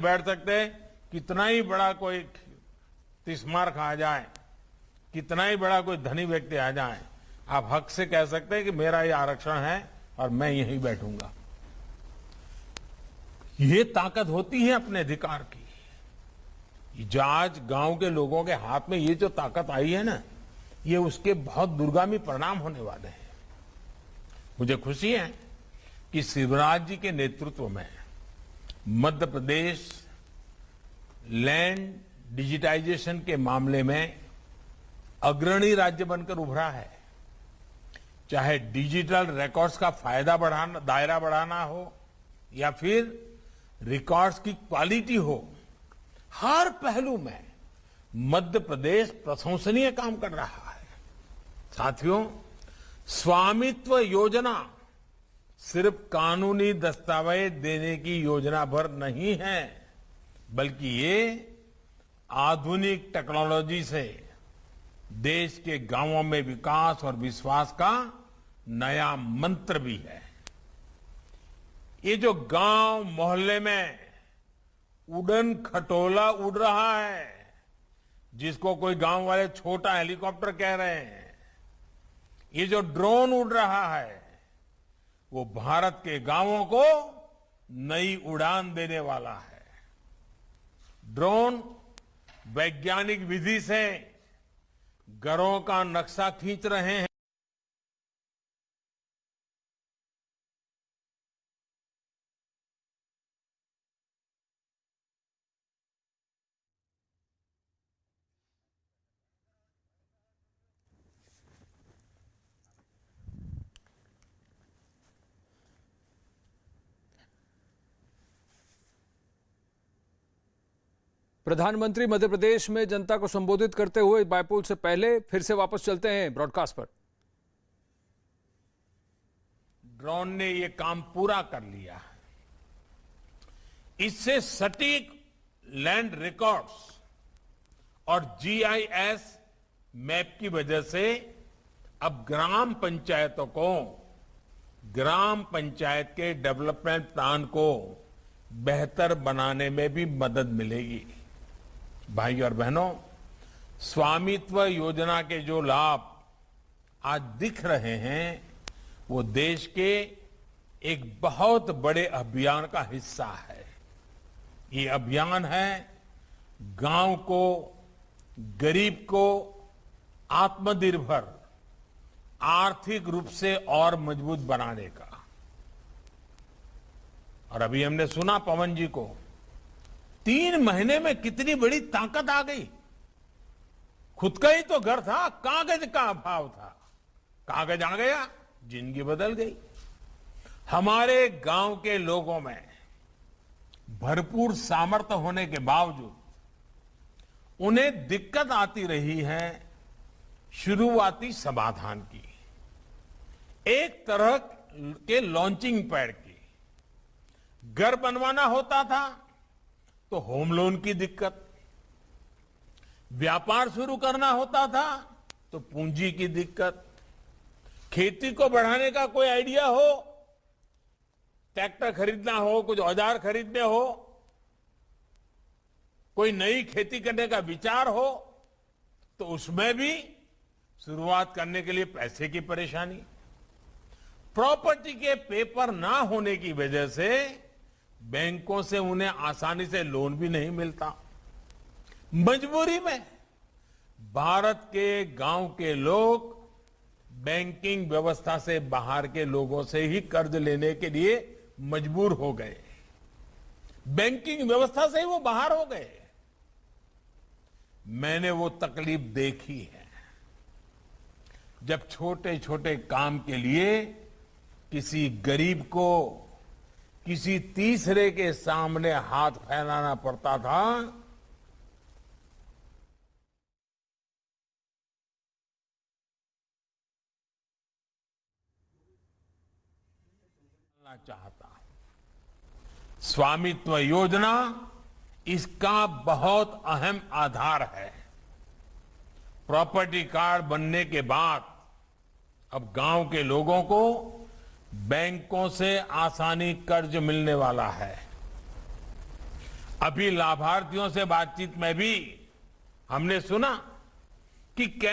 बैठ सकते हैं, कितना ही बड़ा कोई तिस्मार खा जाए, कितना ही बड़ा कोई धनी व्यक्ति आ जाए, आप हक से कह सकते हैं कि मेरा ये आरक्षण है और मैं यहीं बैठूंगा। ये ताकत होती है अपने अधिकार की। जो आज गांव के लोगों के हाथ में ये जो ताकत आई है ना, ये उसके बहुत दूरगामी परिणाम होने वाले हैं। मुझे खुशी है कि शिवराज जी के नेतृत्व में मध्य प्रदेश लैंड डिजिटाइजेशन के मामले में अग्रणी राज्य बनकर उभरा है। चाहे डिजिटल रिकॉर्ड्स का फायदा बढ़ाना, दायरा बढ़ाना हो या फिर रिकॉर्ड्स की क्वालिटी हो, हर पहलू में मध्य प्रदेश प्रशंसनीय काम कर रहा है। साथियों, स्वामित्व योजना सिर्फ कानूनी दस्तावेज देने की योजना भर नहीं है, बल्कि ये आधुनिक टेक्नोलॉजी से देश के गांवों में विकास और विश्वास का नया मंत्र भी है। ये जो गांव मोहल्ले में उड़न खटोला उड़ रहा है, जिसको कोई गांव वाले छोटा हेलीकॉप्टर कह रहे हैं, ये जो ड्रोन उड़ रहा है, वो भारत के गांवों को नई उड़ान देने वाला है। ड्रोन वैज्ञानिक विधि से घरों का नक्शा खींच रहे हैं। प्रधानमंत्री मध्य प्रदेश में जनता को संबोधित करते हुए बायपोल से पहले फिर से वापस चलते हैं ब्रॉडकास्ट पर। ड्रोन ने ये काम पूरा कर लिया है। इससे सटीक लैंड रिकॉर्ड्स और जीआईएस मैप की वजह से अब ग्राम पंचायतों को ग्राम पंचायत के डेवलपमेंट प्लान को बेहतर बनाने में भी मदद मिलेगी। भाई और बहनों, स्वामित्व योजना के जो लाभ आज दिख रहे हैं, वो देश के एक बहुत बड़े अभियान का हिस्सा है। ये अभियान है गांव को, गरीब को आत्मनिर्भर, आर्थिक रूप से और मजबूत बनाने का। और अभी हमने सुना पवन जी को, 3 महीने में कितनी बड़ी ताकत आ गई। खुद का ही तो घर था, कागज का अभाव था, कागज आ गया, जिंदगी बदल गई। हमारे गांव के लोगों में भरपूर सामर्थ्य होने के बावजूद उन्हें दिक्कत आती रही है शुरुआती समाधान की, एक तरह के लॉन्चिंग पैड की। घर बनवाना होता था तो होम लोन की दिक्कत, व्यापार शुरू करना होता था तो पूंजी की दिक्कत, खेती को बढ़ाने का कोई आइडिया हो, ट्रैक्टर खरीदना हो, कुछ औजार खरीदने हो, कोई नई खेती करने का विचार हो, तो उसमें भी शुरुआत करने के लिए पैसे की परेशानी। प्रॉपर्टी के पेपर ना होने की वजह से बैंकों से उन्हें आसानी से लोन भी नहीं मिलता। मजबूरी में भारत के गांव के लोग बैंकिंग व्यवस्था से बाहर के लोगों से ही कर्ज लेने के लिए मजबूर हो गए। बैंकिंग व्यवस्था से ही वो बाहर हो गए। मैंने वो तकलीफ देखी है, जब छोटे छोटे काम के लिए किसी गरीब को किसी तीसरे के सामने हाथ फैलाना पड़ता था। चाहता स्वामित्व योजना इसका बहुत अहम आधार है। प्रॉपर्टी कार्ड बनने के बाद अब गांव के लोगों को बैंकों से आसानी कर्ज मिलने वाला है। अभी लाभार्थियों से बातचीत में भी हमने सुना कि